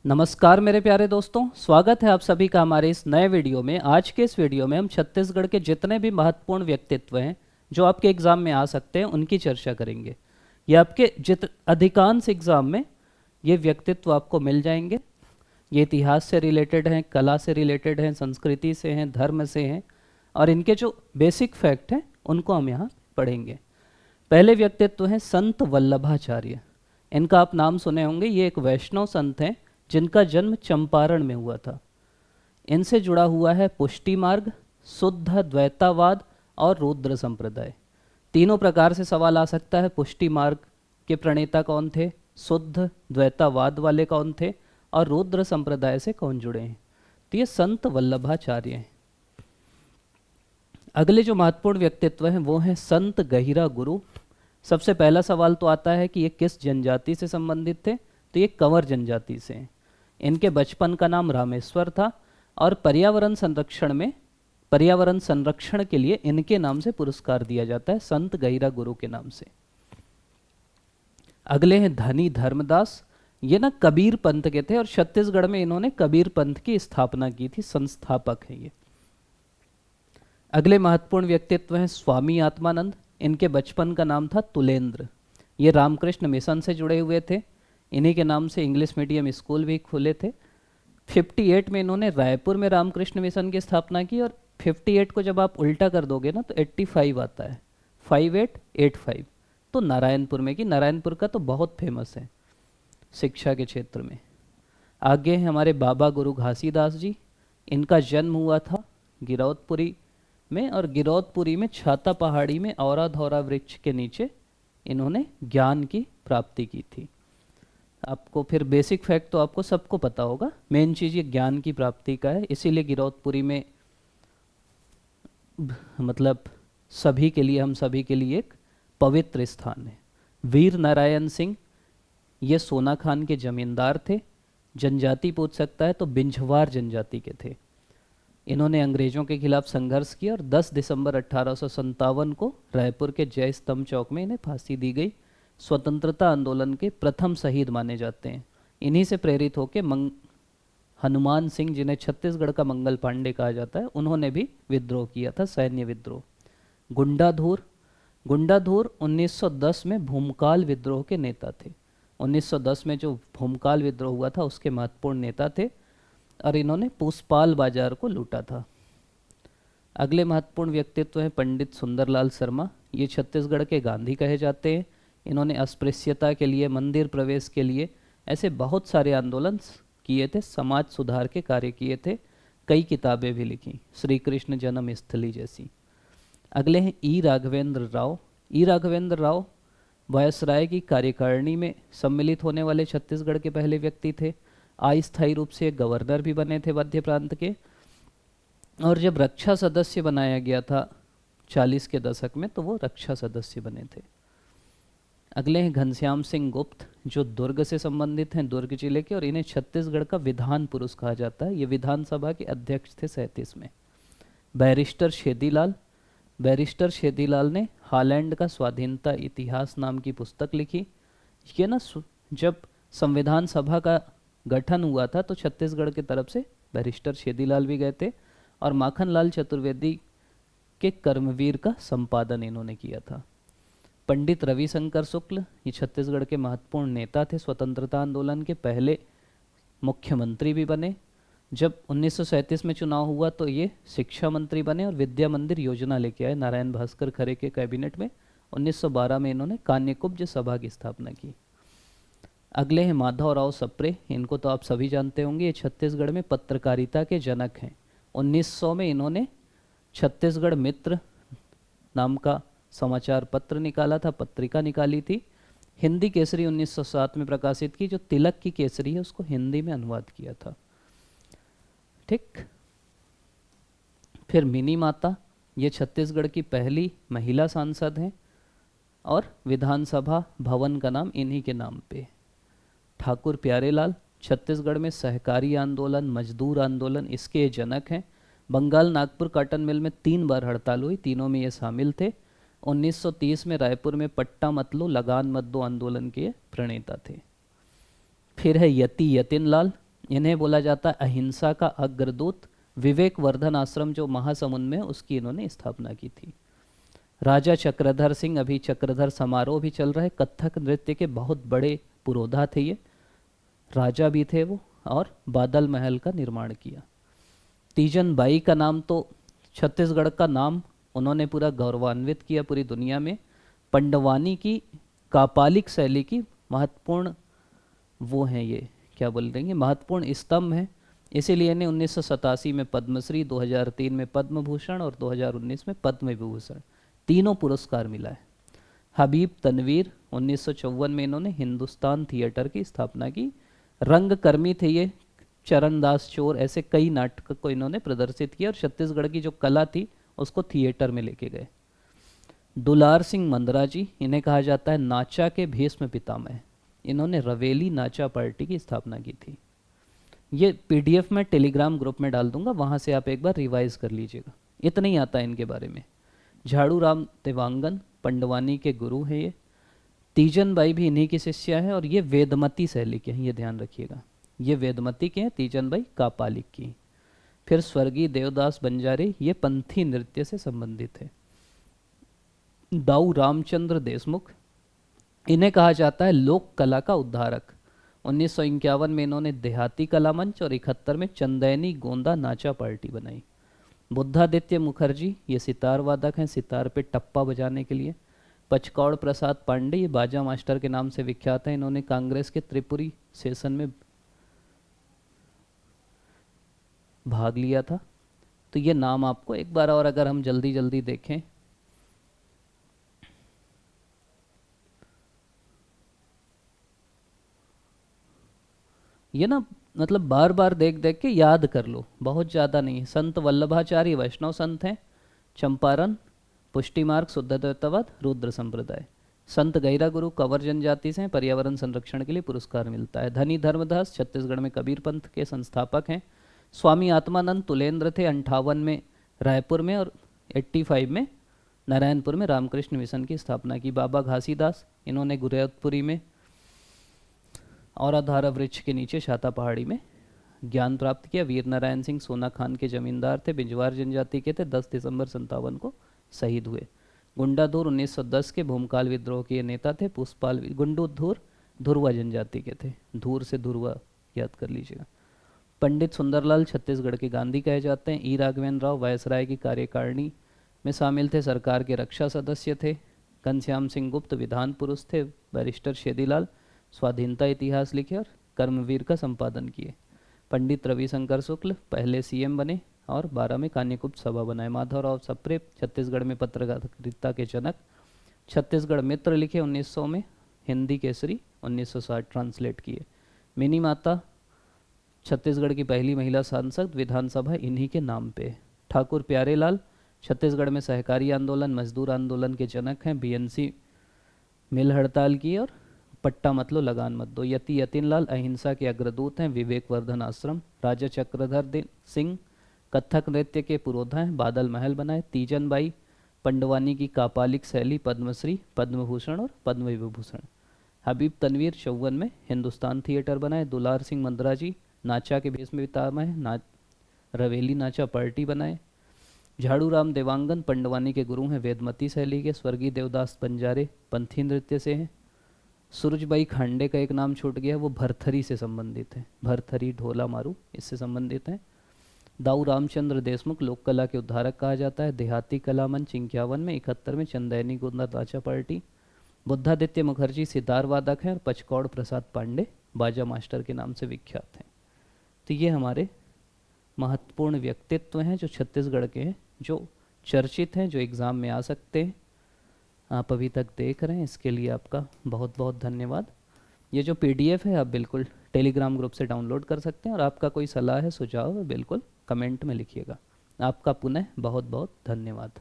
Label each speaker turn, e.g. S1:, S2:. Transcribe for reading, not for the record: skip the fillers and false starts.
S1: नमस्कार मेरे प्यारे दोस्तों, स्वागत है आप सभी का हमारे इस नए वीडियो में। आज के इस वीडियो में हम छत्तीसगढ़ के जितने भी महत्वपूर्ण व्यक्तित्व हैं जो आपके एग्ज़ाम में आ सकते हैं उनकी चर्चा करेंगे। ये आपके अधिकांश एग्ज़ाम में ये व्यक्तित्व आपको मिल जाएंगे। ये इतिहास से रिलेटेड हैं, कला से रिलेटेड हैं, संस्कृति से हैं, धर्म से हैं, और इनके जो बेसिक फैक्ट हैं उनको हम यहाँ पढ़ेंगे। पहले व्यक्तित्व हैं संत वल्लभाचार्य। इनका आप नाम सुने होंगे। ये एक वैष्णव संत हैं जिनका जन्म चंपारण में हुआ था। इनसे जुड़ा हुआ है पुष्टि मार्ग, शुद्ध द्वैतावाद और रुद्र संप्रदाय। तीनों प्रकार से सवाल आ सकता है। पुष्टि मार्ग के प्रणेता कौन थे, शुद्ध द्वैतावाद वाले कौन थे, और रुद्र संप्रदाय से कौन जुड़े हैं। तो ये संत वल्लभाचार्य हैं। अगले जो महत्वपूर्ण व्यक्तित्व हैं वो हैं संत गहिरा गुरु। सबसे पहला सवाल तो आता है कि ये किस जनजाति से संबंधित थे। तो ये कंवर जनजाति से हैं। इनके बचपन का नाम रामेश्वर था और पर्यावरण संरक्षण के लिए इनके नाम से पुरस्कार दिया जाता है, संत गहिरा गुरु के नाम से। अगले हैं धनी धर्मदास। ये ना कबीर पंथ के थे और छत्तीसगढ़ में इन्होंने कबीर पंथ की स्थापना की थी, संस्थापक हैं ये। अगले महत्वपूर्ण व्यक्तित्व हैं स्वामी आत्मानंद। इनके बचपन का नाम था तुलेंद्र। ये रामकृष्ण मिशन से जुड़े हुए थे। इन्हीं के नाम से इंग्लिश मीडियम स्कूल भी खुले थे। 58 में इन्होंने रायपुर में रामकृष्ण मिशन की स्थापना की, और 58 को जब आप उल्टा कर दोगे ना तो 85 आता है, 5885। तो नारायणपुर में की। नारायणपुर का तो बहुत फेमस है शिक्षा के क्षेत्र में। आगे हैं हमारे बाबा गुरु घासीदास जी। इनका जन्म हुआ था गिरौदपुरी में, और गिरौदपुरी में छाता पहाड़ी में औरा धौरा वृक्ष के नीचे इन्होंने ज्ञान की प्राप्ति की थी। आपको फिर बेसिक फैक्ट तो आपको सबको पता होगा, मेन चीज़ ये ज्ञान की प्राप्ति का है। इसीलिए गिरौदपुरी में मतलब सभी के लिए, हम सभी के लिए एक पवित्र स्थान है। वीर नारायण सिंह, ये सोना खान के जमींदार थे। जनजाति पूछ सकता है तो बिंझवार जनजाति के थे। इन्होंने अंग्रेजों के खिलाफ संघर्ष किया और 10 दिसंबर 1857 को रायपुर के जय स्तंभ चौक में इन्हें फांसी दी गई। स्वतंत्रता आंदोलन के प्रथम शहीद माने जाते हैं। इन्हीं से प्रेरित होकर हनुमान सिंह, जिन्हें छत्तीसगढ़ का मंगल पांडे कहा जाता है, उन्होंने भी विद्रोह किया था, सैन्य विद्रोह। गुंडाधुर 1910 में भूमकाल विद्रोह के नेता थे। 1910 में जो भूमकाल विद्रोह हुआ था उसके महत्वपूर्ण नेता थे, और इन्होंने पूसपाल बाजार को लूटा था। अगले महत्वपूर्ण व्यक्तित्व हैं पंडित सुंदरलाल शर्मा। ये छत्तीसगढ़ के गांधी कहे जाते हैं। इन्होंने अस्पृश्यता के लिए, मंदिर प्रवेश के लिए, ऐसे बहुत सारे आंदोलन किए थे, समाज सुधार के कार्य किए थे। कई किताबें भी लिखी, श्री कृष्ण जन्म स्थली जैसी। अगले हैं ई राघवेंद्र राव। ई राघवेंद्र राव वायसराय की कार्यकारिणी में सम्मिलित होने वाले छत्तीसगढ़ के पहले व्यक्ति थे। अस्थायी रूप से गवर्नर भी बने थे मध्य प्रांत के, और जब रक्षा सदस्य बनाया गया था 40 के दशक में, तो वो रक्षा सदस्य बने थे। अगले हैं घनश्याम सिंह गुप्त, जो दुर्ग से संबंधित हैं, दुर्ग जिले के, और इन्हें छत्तीसगढ़ का विधान पुरुष कहा जाता है। ये विधानसभा के अध्यक्ष थे 37 में। बैरिस्टर शेदीलाल ने हालैंड का स्वाधीनता इतिहास नाम की पुस्तक लिखी। ये ना जब संविधान सभा का गठन हुआ था तो छत्तीसगढ़ की तरफ से बैरिस्टर शेदीलाल भी गए थे, और माखनलाल चतुर्वेदी के कर्मवीर का संपादन इन्होंने किया था। पंडित रविशंकर शुक्ल, ये छत्तीसगढ़ के महत्वपूर्ण नेता थे। स्वतंत्रता आंदोलन के पहले मुख्यमंत्री भी बने। जब 1937 में चुनाव हुआ तो ये शिक्षा मंत्री बने और विद्या मंदिर योजना लेके आए नारायण भास्कर खरे के कैबिनेट में। 1912 में इन्होंने कान्यकुब्ज सभा की स्थापना की। अगले हैं माधवराव सप्रे। इनको तो आप सभी जानते होंगे। ये छत्तीसगढ़ में पत्रकारिता के जनक हैं। 1900 में इन्होंने छत्तीसगढ़ मित्र नाम का समाचार पत्र निकाला था, पत्रिका निकाली थी। हिंदी केसरी 1907 में प्रकाशित की। जो तिलक की केसरी है उसको हिंदी में अनुवाद किया था। ठीक। फिर मिनी माता, ये छत्तीसगढ़ की पहली महिला सांसद हैं, और विधानसभा भवन का नाम इन्हीं के नाम पे। ठाकुर प्यारेलाल, छत्तीसगढ़ में सहकारी आंदोलन, मजदूर आंदोलन, इसके जनक हैं। बंगाल नागपुर काटन मिल में 3 बार हड़ताल हुई, तीनों में ये शामिल थे। 1930 में रायपुर में पट्टा मत लो लगान मत दो आंदोलन के प्रणेता थे। फिर है यति यतिन लाल। इन्हें बोला जाता है अहिंसा का अग्रदूत। विवेक वर्धन आश्रम जो महासमुंद में है, उसकी इन्होंने स्थापना की थी। राजा चक्रधर सिंह, अभी चक्रधर समारोह भी चल रहा है, कथक नृत्य के बहुत बड़े पुरोधा थे ये, राजा भी थे वो, और बादल महल का निर्माण किया। तीजन बाई का नाम तो छत्तीसगढ़ का नाम उन्होंने पूरा गौरवान्वित किया पूरी दुनिया में। पंडवानी की कापालिक शैली की महत्वपूर्ण वो हैं, ये क्या बोल देंगे, महत्वपूर्ण स्तंभ हैं। इसीलिए इन्हें 1987 में पद्मश्री, 2003 में पद्म भूषण और 2019 में पद्म विभूषण तीनों पुरस्कार मिला है। हबीब तनवीर, 1954 में इन्होंने हिंदुस्तान थिएटर की स्थापना की। रंगकर्मी थे ये, चरणदास चोर, ऐसे कई नाटक को इन्होंने प्रदर्शित किया और छत्तीसगढ़ की जो कला थी उसको थिएटर में लेके गए। दुलार सिंह मंदरा जी, इन्हें कहा जाता है नाचा के भीष्म पितामह। इन्होंने रवेली नाचा पार्टी की स्थापना की थी। ये पीडीएफ में टेलीग्राम ग्रुप में डाल दूंगा, वहाँ से आप एक बार रिवाइज कर लीजिएगा, इतना ही आता है इनके बारे में। झाड़ू राम देवांगन पंडवानी के गुरु हैं ये। तीजन बाई भी इन्हीं की शिष्या है, और ये वेदमती शैली के हैं, ये ध्यान रखिएगा, ये वेदमती के हैं, तीजन बाई कापालिक की। फिर स्वर्गीय देवदास बंजारे, ये पंथी नृत्य से संबंधित है। दाऊ रामचंद्र देशमुख, इन्हें कहा जाता है लोक कला का उद्धारक। 1951 में इन्होंने देहाती कला मंच और 71 में चंदैनी गोंदा नाचा पार्टी बनाई। बुद्धादित्य मुखर्जी, ये सितार वादक हैं, सितार पे टप्पा बजाने के लिए। पचकौड़ प्रसाद पांडे, ये बाजा मास्टर के नाम से विख्यात हैं, इन्होंने कांग्रेस के त्रिपुरी सेशन में भाग लिया था। तो ये नाम आपको एक बार और अगर हम जल्दी जल्दी देखें, ये ना मतलब बार बार देख देख के याद कर लो, बहुत ज़्यादा नहीं। संत वल्लभाचार्य वैष्णव संत हैं, चंपारण, पुष्टि मार्ग, शुद्धद्वैतवाद, रुद्र संप्रदाय। संत गैरा गुरु कंवर जनजाति से हैं, पर्यावरण संरक्षण के लिए पुरस्कार मिलता है। धनी धर्मदास छत्तीसगढ़ में कबीर पंथ के संस्थापक हैं। स्वामी आत्मानंद तुलेंद्र थे 58 में रायपुर में, और 85 में नारायणपुर में रामकृष्ण मिशन की स्थापना की। बाबा घासीदास, इन्होंने गुरैतपुरी में और आधारा वृक्ष के नीचे शाता पहाड़ी में ज्ञान प्राप्त किया। वीर नारायण सिंह सोना खान के जमींदार थे, बिंजवार जनजाति के थे, 10 दिसंबर 57 को शहीद हुए। गुंडाधुर 1910 के भूमकाल विद्रोह के नेता थे। पुष्पाल गुंडूधुर धुरवा जनजाति के थे, धूर से धुरवा याद कर लीजिएगा। पंडित सुंदरलाल छत्तीसगढ़ के गांधी कहे जाते हैं। ई राघवेंद्र राव वायसराय की कार्यकारिणी में शामिल थे, सरकार के रक्षा सदस्य थे। घनश्याम सिंह गुप्त विधान पुरुष थे। बैरिस्टर शेदीलाल स्वाधीनता इतिहास लिखे और कर्मवीर का संपादन किए। पंडित रविशंकर शुक्ल पहले सीएम बने और 12 में कान्यकुब्ज सभा बनाए। माधवराव सप्रे छत्तीसगढ़ में पत्रकारिता के जनक। छत्तीसगढ़ मित्र लिखे 1900 में, हिंदी केसरी 1960 ट्रांसलेट किए। मिनी माता छत्तीसगढ़ की पहली महिला सांसद, विधानसभा इन्हीं के नाम पे। ठाकुर प्यारेलाल छत्तीसगढ़ में सहकारी आंदोलन, मजदूर आंदोलन के जनक हैं। बीएनसी मिल हड़ताल की और पट्टा मत लो लगान मत दो। यति यतिनलाल अहिंसा के अग्रदूत हैं। विवेक वर्धन आश्रम। राजा चक्रधर सिंह कथक नृत्य के पुरोधा हैं, बादल महल बनाए। तीजन बाई पंडवानी की कापालिक शैली, पद्मश्री, पद्म भूषण और पद्म विभूषण। हबीब तनवीर 54 में हिंदुस्तान थिएटर बनाए। दुलार सिंह मंदरा जी नाचा के भेष में पितामह, रवेली नाचा पार्टी बनाए। झाड़ू राम देवांगन पंडवानी के गुरु हैं, वेदमती शैली के। स्वर्गीय देवदास बंजारे पंथी नृत्य से हैं। सूरजबाई खांडे का एक नाम छूट गया, वो भरथरी से संबंधित है, भरथरी ढोला मारू इससे संबंधित हैं। दाऊ रामचंद्र देशमुख लोक कला के उद्धारक कहा जाता है। देहाती कला मंच 51 में, 71 में चंदैनी गोंदा नाचा पार्टी। बुद्धादित्य मुखर्जी सितार वादक हैं और पचकौड़ प्रसाद पांडे बाजा मास्टर के नाम से विख्यात हैं। तो ये हमारे महत्वपूर्ण व्यक्तित्व हैं जो छत्तीसगढ़ के हैं, जो चर्चित हैं, जो एग्ज़ाम में आ सकते हैं। आप अभी तक देख रहे हैं, इसके लिए आपका बहुत बहुत धन्यवाद। ये जो पीडीएफ है आप बिल्कुल टेलीग्राम ग्रुप से डाउनलोड कर सकते हैं, और आपका कोई सलाह है, सुझाव है, बिल्कुल कमेंट में लिखिएगा। आपका पुनः बहुत बहुत धन्यवाद।